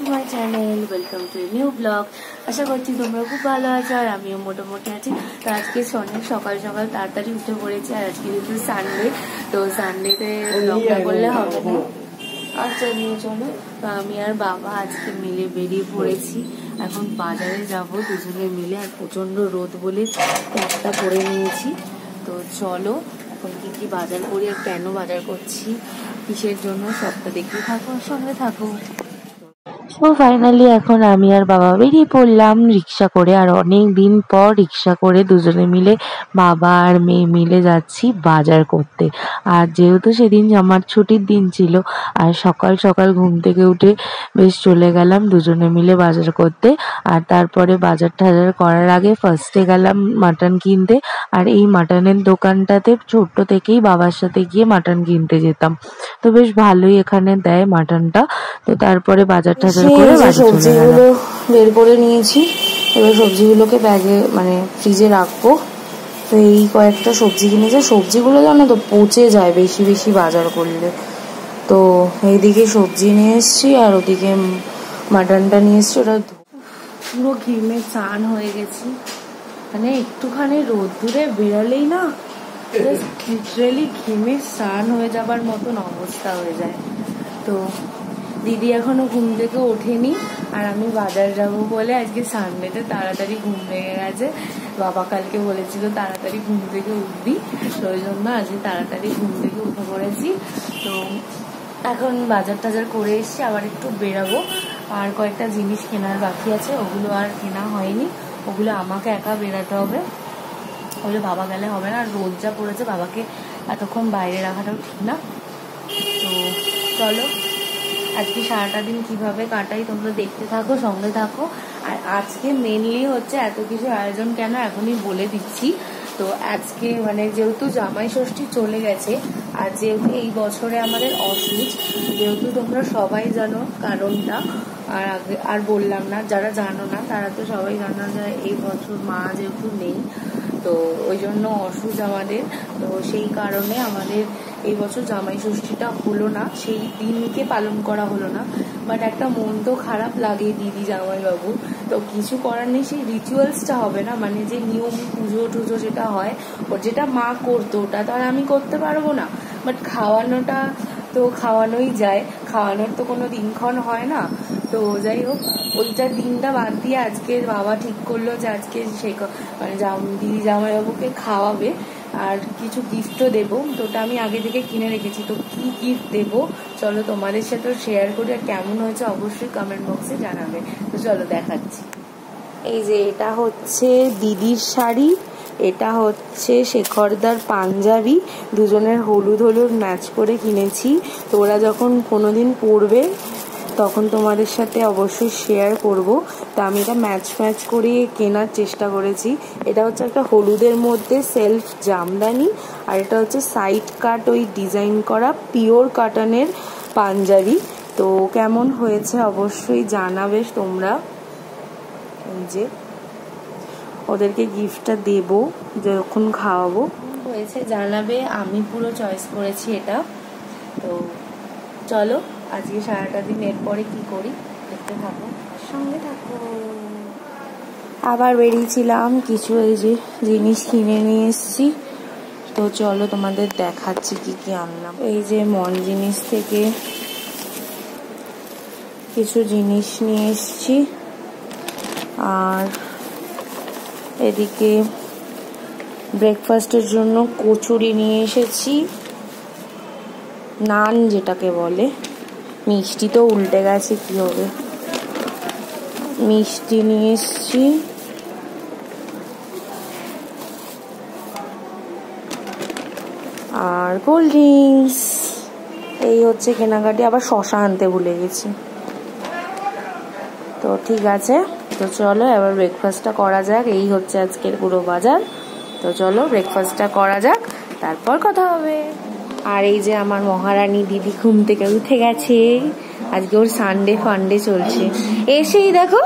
Two my channel, welcome to new blog. আশা করছি তোমরা খুব ভালো আছো আর আমিও মোটামুটি আছি। তো আজকে অনেক সকাল সকাল তাড়াতাড়ি উঠে পড়েছি আর আজকে যেহেতু সানডে, তো সানডেতে ব্লগটা করলে হবে না। আচ্ছা নিয়ে চলো। তো আমি আর বাবা আজকে মিলে বেরিয়ে পড়েছি। এখন বাজারে যাব দুজনে মিলে, আর প্রচন্ড রোদ বলে একটা পরে নিয়েছি। তো চলো এখন কি কি বাজার করি আর কেন বাজার করছি, কিসের জন্য, সবটা দেখতে থাকো, সঙ্গে থাকো। তো ফাইনালি এখন আমি আর বাবা বেরিয়ে পড়লাম রিক্সা করে। আর অনেক দিন পর রিক্সা করে দুজনে মিলে, বাবা আর মেয়ে মিলে যাচ্ছি বাজার করতে। আর যেহেতু সেদিন আমার ছুটির দিন ছিল, আর সকাল সকাল ঘুম থেকে উঠে বেশ চলে গেলাম দুজনে মিলে বাজার করতে। আর তারপরে বাজার টাজার করার আগে ফার্স্টে গেলাম মাটন কিনতে। আর এই মাটনের দোকানটাতে ছোট্ট থেকেই বাবার সাথে গিয়ে মাটন কিনতে যেতাম, তো বেশ ভালোই এখানে দেয় মাটনটা। তো তারপরে বাজার টাজার করে সবজিগুলো বের করে নিয়েছি। এবার সবজিগুলোকে ব্যাগে মানে ফ্রিজে রাখবো। তো এই কয়েকটা সবজি কিনেছে, সবজিগুলো জানো তো পচে যায় বেশি বেশি বাজার করলে। তো এইদিকে সবজি নিয়ে এসছি আর ওদিকে মাটনটা নিয়ে এসছি। ওটা পুরো ঘেমে চান হয়ে গেছি, মানে একটুখানি রোদ্দুরে বেরোলেই না লিটারেলি ঘেমে স্নান হয়ে যাবার মতন অবস্থা হয়ে যায়। তো দিদি এখনো ঘুম থেকে ওঠেনি আর আমি বাজার যাব বলে আজকে সানডেতে তাড়াতাড়ি ঘুম ভেঙে গেছে। বাবা কালকে বলেছিল তাড়াতাড়ি ঘুম থেকে উঠবি, তো ওই জন্য আজকে তাড়াতাড়ি ঘুম থেকে উঠে পড়েছি। তো এখন বাজার টাজার করে এসছি, আবার একটু বেরাবো। আর কয়েকটা জিনিস কেনার বাকি আছে, ওগুলো আর কেনা হয়নি, ওগুলো আমাকে একা বেরাতে হবে। ওগুলো বাবা গেলে হবে না, রোদ যা পড়েছে বাবাকে এতক্ষণ বাইরে রাখাটাও ঠিক না। তো চলো আজকে সারাটা দিন কিভাবে কাটাই তোমরা দেখতে থাকো, সঙ্গে থাকো। আর আজকে মেনলি হচ্ছে এত কিছু আয়োজন কেন এখনই বলে দিচ্ছি। তো আজকে মানে যেহেতু জামাই ষষ্ঠী চলে গেছে আর যেহেতু এই বছরে আমাদের অসুচ, যেহেতু তোমরা সবাই জানো কারণটা, আর আগে আর বললাম না, যারা জানো না তারা তো সবাই জানো যে এই বছর মা যেহেতু নেই, তো ওই জন্য অসুচ আমাদের। তো সেই কারণে আমাদের এই বছর জামাই ষষ্ঠীটা হলো না, সেই দিনকে পালন করা হলো না। বাট একটা মন তো খারাপ লাগে দিদি জামাইবাবু, তো কিছু করার নেই, সেই রিচুয়ালসটা হবে না, মানে যে নিয়ম পুজো টুজো যেটা হয় ওর যেটা মা করতো ওটা তো আর আমি করতে পারবো না। বাট খাওয়ানোটা তো খাওয়ানোই যায়, খাওয়ানোর তো কোনো দিনক্ষণ হয় না। তো যাই হোক, ওইটা দিনটা বাদ দিয়ে আজকে বাবা ঠিক করলো যে আজকে সে মানে দিদি জামাইবাবুকে খাওয়াবে আর কিছু গিফটও দেবো। তো ওটা আমি আগে থেকে কিনে রেখেছি। তো কি গিফট দেবো চলো তোমাদের সাথে শেয়ার করি, আর কেমন হয়েছে অবশ্যই কমেন্ট বক্সে জানাবে। তো চলো দেখাচ্ছি। এই যে এটা হচ্ছে দিদির শাড়ি, এটা হচ্ছে শেখরদার পাঞ্জাবি, দুজনের হলুদ হলুদ ম্যাচ করে কিনেছি। তো ওরা যখন কোনোদিন পরবে তখন তোমাদের সাথে অবশ্যই শেয়ার করব। তো আমি এটা ম্যাচ করে কেনার চেষ্টা করেছি। এটা হচ্ছে একটা হলুদের মধ্যে সেলফ জামদানি, আর এটা হচ্ছে সাইড কাট ওই ডিজাইন করা পিওর কটনের পাঞ্জাবি। তো কেমন হয়েছে অবশ্যই জানাবে তোমরা। এই যে ওদেরকে গিফটটা দেবো যখন খাওয়াবো, হয়েছে জানাবে। আমি পুরো চয়েস করেছি এটা। তো চলো আজকে সারাটা দিন এরপরে কি করি দেখতে থাকো, সঙ্গে থাকো। আবার বেরিয়েছিলাম কিছু এই যে জিনিস কিনে নিয়ে এসছি। তো চলো তোমাদের দেখাচ্ছি কি কি আনলাম। এই যে মন জিনিস থেকে কিছু জিনিস নিয়ে এসছি, আর এদিকে ব্রেকফাস্টের জন্য কচুরি নিয়ে এসেছি, নান যেটাকে বলে। মিষ্টি তো উল্টে গেছে কি হবে, মিষ্টি নিয়ে এসছি। আর কোল্ড ড্রিঙ্কস। এই হচ্ছে কেনাকাটি। আবার শশা আনতে ভুলে গেছি। তো ঠিক আছে, তো চলো এবার ব্রেকফাস্টটা করা যাক। এই হচ্ছে আজকের পুরো বাজার। তো চলো ব্রেকফাস্টটা করা যাক, তারপর কথা হবে। আর এই যে আমার মহারানী দিদি ঘুম থেকে উঠে গেছে, আজকে ওর সানডে ফান্ডে চলছে। এসেই দেখো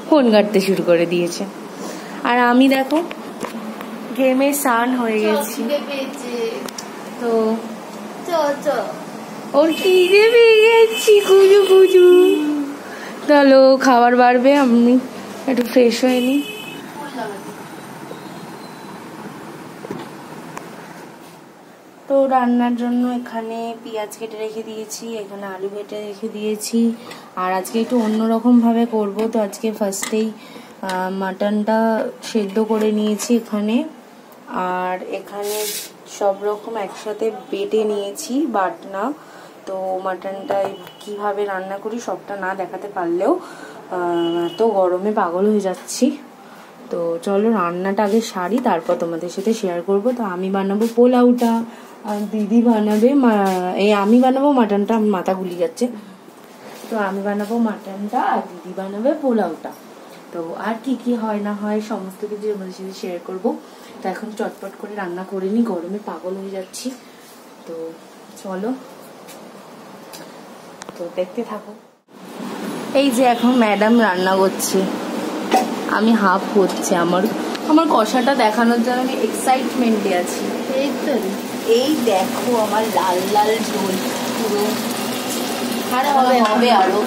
ফোন ঘাঁটতে শুরু করে দিয়েছে। আর আমি দেখো ঘেমে স্নান হয়ে গেছি। তো ওর খিদে পেয়ে গেছি কুজু কুজু। চলো খাবার বাড়বে, আমি একটু ফ্রেশ হয়ে নিই। তো রান্নার জন্য এখানে পেঁয়াজ কেটে রেখে দিয়েছি, এখানে আলু কেটে রেখে দিয়েছি। আর আজকে একটু অন্যরকমভাবে করব, তো আজকে ফার্স্টেই মাটনটা সেদ্ধ করে নিয়েছি এখানে। আর এখানে সব রকম একসাথে বেটে নিয়েছি, বাটনা। তো মাটনটা কিভাবে রান্না করি সবটা না দেখাতে পারলেও এত গরমে পাগল হয়ে যাচ্ছি। তো চলো রান্নাটা আগে সারি, তারপর তোমাদের সাথে শেয়ার করব। তো আমি বানাবো পোলাওটা, আর দিদি বানাবে আমি বানাবো মাটনটা, মাথা গুলি যাচ্ছে। তো আমি বানাবো মাটনটা আর দিদি বানাবে পোলাওটা। তো আর কি কি হয় না হয় সমস্ত কিছু তোমাদের সাথে শেয়ার করবো। তো এখন চটপট করে রান্না করে নি, গরমে পাগল হয়ে যাচ্ছি। তো চলো, তো দেখতে থাকো। এই যে এখন ম্যাডাম রান্না করছে, আমি হাফ হচ্ছে। আমার কষাটা দেখানোর জন্য আমি এক্সাইটমেন্টে আছি। এই দেখো আমার লাল লাল ঝোল পুরো, হবে আরো।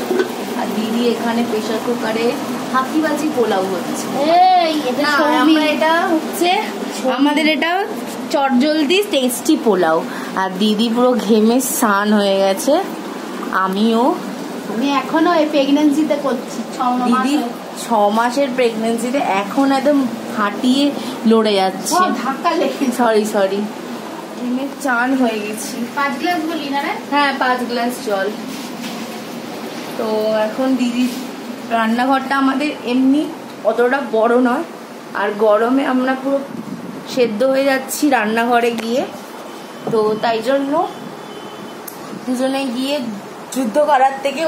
আর দিদি এখানে প্রেসার কুকারে হাকিবাজি পোলাও হচ্ছে। এটা হচ্ছে আমাদের এটা চটজলদি টেস্টি পোলাও। আর দিদি পুরো ঘেমে স্নান হয়ে গেছে, আমি এখনো প্রেগনেন্সিতে করছি। দিদি 6 মাসের প্রেগনেন্সিতে এখন একদম হাঁটিয়ে লড়ে যাচ্ছে। সরি চান হয়ে গেছি। 5 গ্লাস বলি না রে? হ্যাঁ 5 গ্লাস জল। তো এখন দিদি রান্নাঘরটা আমাদের এমনি অতটা বড় নয়, আর গরমে আমরা পুরো সেদ্ধ হয়ে যাচ্ছি রান্নাঘরে গিয়ে। তো তাই জন্য দুজনে গিয়ে যুদ্ধ করার থেকে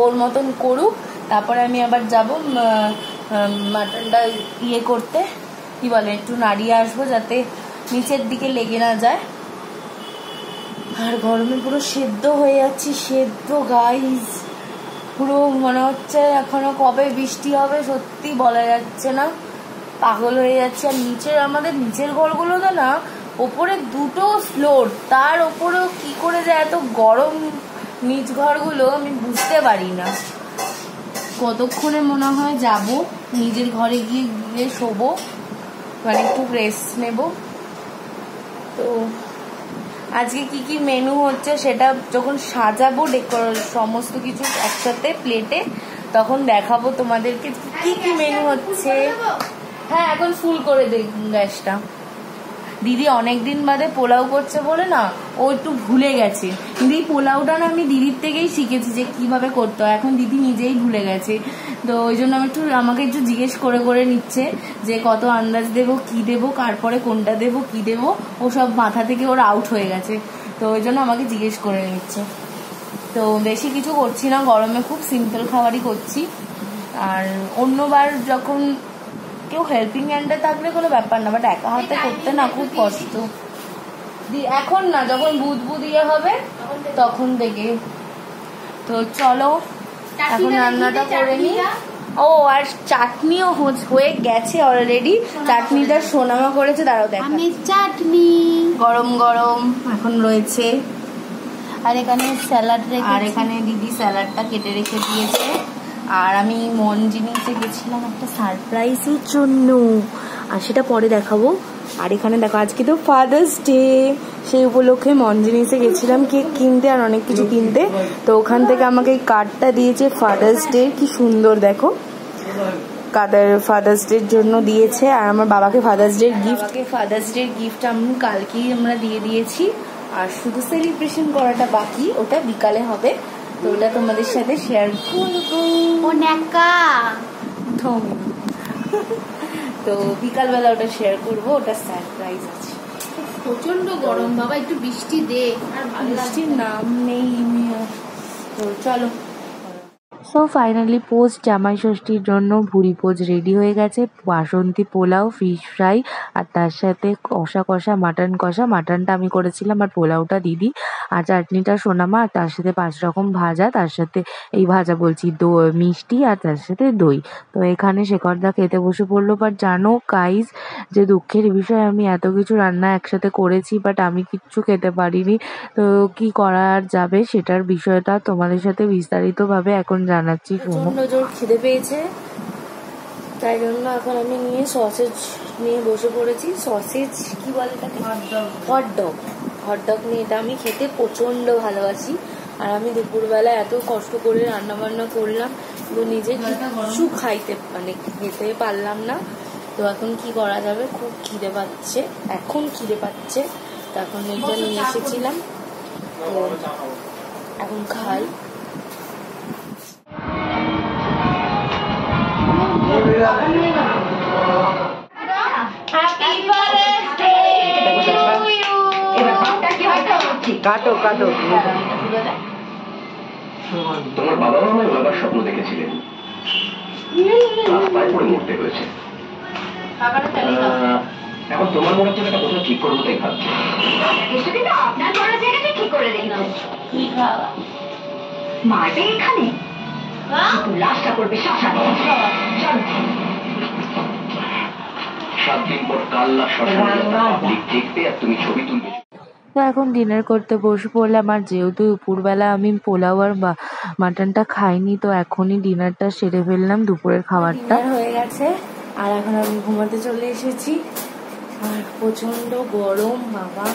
ওর মতন করুক, তারপরে আমি আবার যাব মাটনটা করতে, কি বলে একটু নাড়িয়ে আসবো যাতে নিচের দিকে লেগে না যায়। আর গরমে পুরো সেদ্ধ হয়ে যাচ্ছি, সেদ্ধ গাইস, পুরো মনে হচ্ছে এখনো কবে বৃষ্টি হবে সত্যি বলা যাচ্ছে না, পাগল হয়ে যাচ্ছে। আর আমাদের নিচের ঘরগুলোতে না ওপরে 2টো ফ্লোর, তার ওপরেও কি করে যায় এত গরম নিচ ঘরগুলো আমি বুঝতে পারি না। কতক্ষণে মনে হয় যাব নিজের ঘরে গিয়ে শোবো, মানে একটু রেস্ট নেব। তো আজকে কি কি মেনু হচ্ছে সেটা যখন সাজাবো সমস্ত কিছু একসাথে প্লেটে, তখন দেখাবো তোমাদেরকে কি কি মেনু হচ্ছে। হ্যাঁ এখন ফুল করে দেখ গ্যাসটা। দিদি অনেকদিন বাদে পোলাও করছে বলে না ও একটু ভুলে গেছে, কিন্তু এই পোলাওটা না আমি দিদির থেকেই শিখেছি যে কিভাবে করতে হয়। এখন দিদি নিজেই ভুলে গেছে, তো ওই জন্য আমাকে একটু জিজ্ঞেস করে নিচ্ছে যে কত আন্দাজ দেবো, কি দেবো, কারপরে কোনটা দেবো, কি দেবো, ও সব মাথা থেকে ওর আউট হয়ে গেছে। তো ওই জন্য আমাকে জিজ্ঞেস করে নিচ্ছে। তো বেশি কিছু করছি না, গরমে খুব সিম্পল খাবারই করছি। আর অন্যবার যখন কেউ হেল্পিং হ্যান্ডে থাকলে কোনো ব্যাপার না, বাট একা হাতে করতে না খুব কষ্ট। এখন না, যখন বুধ ইয়ে হবে তখন থেকে। তো চলো এখন রান্নাটা করে নি। ও আর চাটনিও হয়ে গেছে অলরেডি, চাটনিটা সোনামা করেছে, দাঁড়াও দেখো। চাটনি গরম গরম এখন রয়েছে, আর এখানে স্যালাড, আর এখানে দিদি স্যালাডটা কেটে রেখে দিয়েছে। আর আমি মঞ্জিনিতে গেছিলাম একটা সারপ্রাইজের জন্য, আর সেটা পরে দেখাবো। আর এখানে দেখো আজকে তো ফাদার্স ডে, সেই উপলক্ষে মঞ্জিনিতে গেছিলাম কেক কিনতে আর অনেক কিছু কিনতে। তো ওখান থেকে আমাকে এই কার্ডটা দিয়েছে ফাদার্স ডে, কি সুন্দর দেখো, ফাদার্স ডের জন্য দিয়েছে। আর আমার বাবাকে ফাদার্স ডের গিফট আমি কালকেই আমরা দিয়ে দিয়েছি, আর শুধু সেলিব্রেশন করাটা বাকি, ওটা বিকালে হবে। তো ওটা তোমাদের সাথে শেয়ার করবো। তো বিকালবেলা ওটা শেয়ার করবো, ওটা সারপ্রাইজ আছে। প্রচন্ড গরম বাবা, একটু বৃষ্টি দে, আর বৃষ্টির নাম নেই। তো চলো। সো ফাইনালি পোস্ট জামাই ষষ্ঠীর জন্য ভুড়ি পোজ রেডি হয়ে গেছে। বাসন্তী পোলাও, ফিশ ফ্রাই, আর তার সাথে কষা মাটন কষা। মাটনটা আমি করেছিলাম আর পোলাওটা দিদি, আর চাটনিটা সোনামা, আর তার সাথে 5 রকম ভাজা, তার সাথে এই ভাজা বলছি মিষ্টি, আর তার সাথে দই। তো এখানে শেখরদা খেতে বসে পড়লো। বাট জানো গাইস, যে দুঃখের বিষয়, আমি এত কিছু রান্না একসাথে করেছি বাট আমি কিচ্ছু খেতে পারিনি। তো কি করা যাবে সেটার বিষয়টা তোমাদের সাথে বিস্তারিতভাবে এখন জানাচ্ছি। প্রচন্ড জোর খিদে পেয়েছে, তাই জন্য এখন আমি নিয়ে সসেজ নিয়ে বসে পড়েছি। সসেজ কি বলে তাকে? হটডগ নিয়ে, এটা আমি খেতে প্রচন্ড ভালোবাসি। আর আমি দুপুরবেলা এত কষ্ট করে রান্না বান্না করলাম, তো নিজে কিছু খেতে পারলাম না। তো এখন কি করা যাবে, খুব খিদে পাচ্ছে, এখন খিদে পাচ্ছে। তো এখন এটা নিয়ে এসেছিলাম, তো এখন খাই। কাটো কাটো। তোমার বাবা মা বাবার স্বপ্ন দেখেছিলেন, রাস্তায় পড়ে মরতে হয়েছে। এখন তোমার মনে হচ্ছে একটা কোথাও ঠিক করবো, তাই ভাবছি আপনার মরার জায়গাটা ঠিক করে দেখলাম। মারবে এখানে, লাশটা করবে শ্মশানে। 7 দিন পর কাল লাশ শ্মশানে পাবলিক দেখবে আর তুমি ছবি তুলবে। তো এখন ডিনার করতে বসে পড়লাম। আর যেহেতু দুপুরবেলা আমি পোলাও আর মাটনটা খাইনি, তো এখনই ডিনারটা সেরে ফেললাম, দুপুরের খাবারটা হয়ে গেছে। আর এখন আমি ঘুমাতে চলে এসেছি, আর প্রচন্ড গরম বাবা।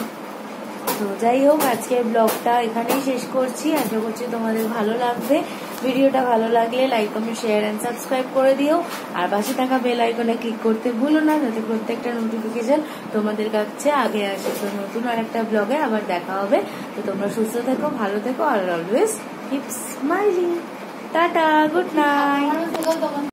তো যাই হোক, আজকের ব্লগটা এখানেই শেষ করছি। আশা করছি তোমাদের ভালো লাগবে। ভিডিওটা ভালো লাগলে like, comment, share and subscribe করে দিও। আর পাশে থাকা বেল আইকনে ক্লিক করতে ভুলো না, যাতে প্রত্যেকটা নোটিফিকেশন তোমাদের কাছে আগে আসে। তো নতুন আর একটা ব্লগে আবার দেখা হবে। তো তোমরা সুস্থ থেকো, ভালো থেকো, আর always keep smiling. Tata, good night.